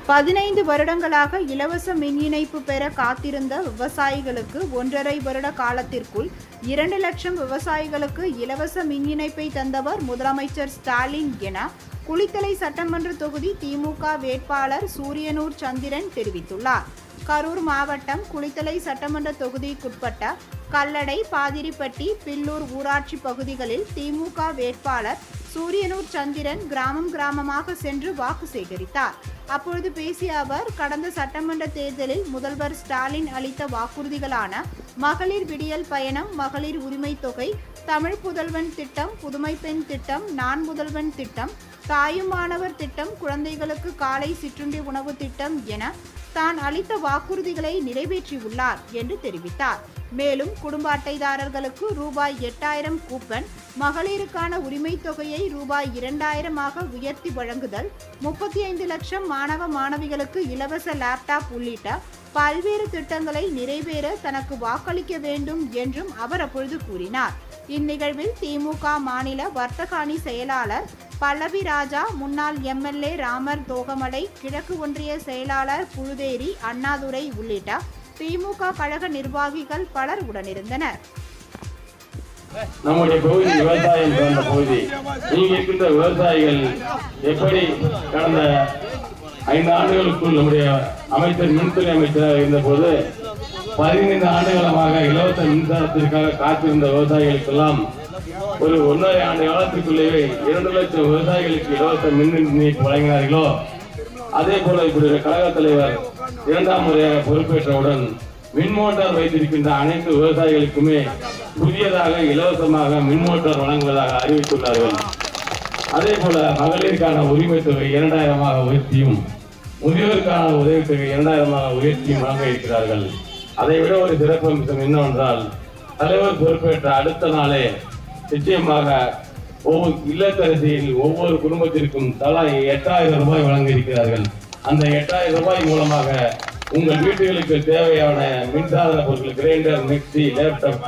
15 வருடங்களாக இலவச மின் இணைப்பு பெற காத்திருந்த விவசாயிகளுக்கு 1.5 வருட காலத்திற்குள் 2 லட்சம் விவசாயிகளுக்கு இலவச மின் இணைப்பை தந்தவர் முதலமைச்சர் ஸ்டாலின் என குளித்தலை சட்டமன்ற தொகுதி திமுக வேட்பாளர் சூரியனூர் சந்திரன் தெரிவித்துள்ளார். கரூர் மாவட்டம் குளித்தலை சட்டமன்ற தொகுதிக்குட்பட்ட கல்லடை, பாதிரிப்பட்டி, பில்லூர் ஊராட்சி பகுதிகளில் திமுக வேட்பாளர் சூரியனூர் சந்திரன் கிராமமாக சென்று வாக்கு சேகரித்தார். அப்பொழுது பேசிய அவர், கடந்த சட்டமன்ற தேர்தலில் முதல்வர் ஸ்டாலின் அளித்த வாக்குறுதிகளான மகளிர் விடியல் பயணம், மகளிர் உரிமை தொகை, தமிழ் புதல்வன் திட்டம், புதுமை பெண் திட்டம், நான் முதல்வன் திட்டம், தாயுமானவர் திட்டம், குழந்தைகளுக்கு காலை சிற்றுண்டி உணவு திட்டம் என தான் அளித்த வாக்குறுதிகளை நிறைவேற்றியுள்ளார் என்று தெரிவித்தார். மேலும் குடும்ப அட்டைதாரர்களுக்கு ரூபாய் 8000 கூப்பன், மகளிருக்கான உரிமை தொகையை ரூபாய் 2000 உயர்த்தி வழங்குதல், 35 லட்சம் மாணவ மாணவிகளுக்கு இலவச லேப்டாப் உள்ளிட்ட பல்வேறு திட்டங்களை நிறைவேற தனக்கு வாக்களிக்க வேண்டும் என்றும் அவர் அப்பொழுது கூறினார். இந்நிகழ்வில் திமுக மாநில வர்த்தக அணி செயலாளர் பல்லவி ராஜா, முன்னாள் எம்எல்ஏ ராமர் தோகமலை, கிழக்கு ஒன்றிய செயலாளர் புழுதேரி அண்ணாதுரை உள்ளிட்ட திமுக கழக நிர்வாகிகள் பலர் உடனிருந்தனர். நம்முடைய பகுதி விவசாயம் சார்ந்த பகுதி. நீங்க இருக்கின்ற விவசாயிகள் எப்படி கடந்த 5 ஆண்டுகளுக்குள் நம்முடைய அமைச்சர் மின்துறை அமைச்சராக இருந்த போது 15 ஆண்டுகாலமாக இலவச மின்சாரத்திற்காக காத்திருந்த விவசாயிகளுக்கெல்லாம் ஒரு 1.5 ஆண்டு காலத்திற்குள்ளேயே 2 லட்சம் விவசாயிகளுக்கு இலவச மின் இணைப்பு வழங்கினார்களோ, அதே போல இப்படி கழக தலைவர் 2ஆம் முறையாக பொறுப்பேற்றவுடன் மின் மோட்டார் வைத்திருக்கின்ற அனைத்து விவசாயிகளுக்குமே புதியதாக இலவசமாக மின் மோட்டார் வழங்குவதாக அறிவித்துள்ளார்கள். அதே போல மகளிருக்கான உரிமை தொகை 2000 உயர்த்தியும், முதியோருக்கான உதவித்தொகை 2000 உயர்த்தியும் வழங்க இருக்கிறார்கள். அதைவிட ஒரு சிறப்பு அம்சம் என்னவென்றால், தலைவர் பொறுப்பேற்ற அடுத்த நாளே நிச்சயமாக இல்லத்தரசியில் ஒவ்வொரு குடும்பத்திற்கும் தலா 8000 ரூபாய் வழங்க இருக்கிறார்கள். அந்த 8000 ரூபாய் மூலமாக உங்கள் வீடுகளுக்கு தேவையான மின்சாதன பொருட்கள், கிரைண்டர், மிக்சி, லேப்டாப்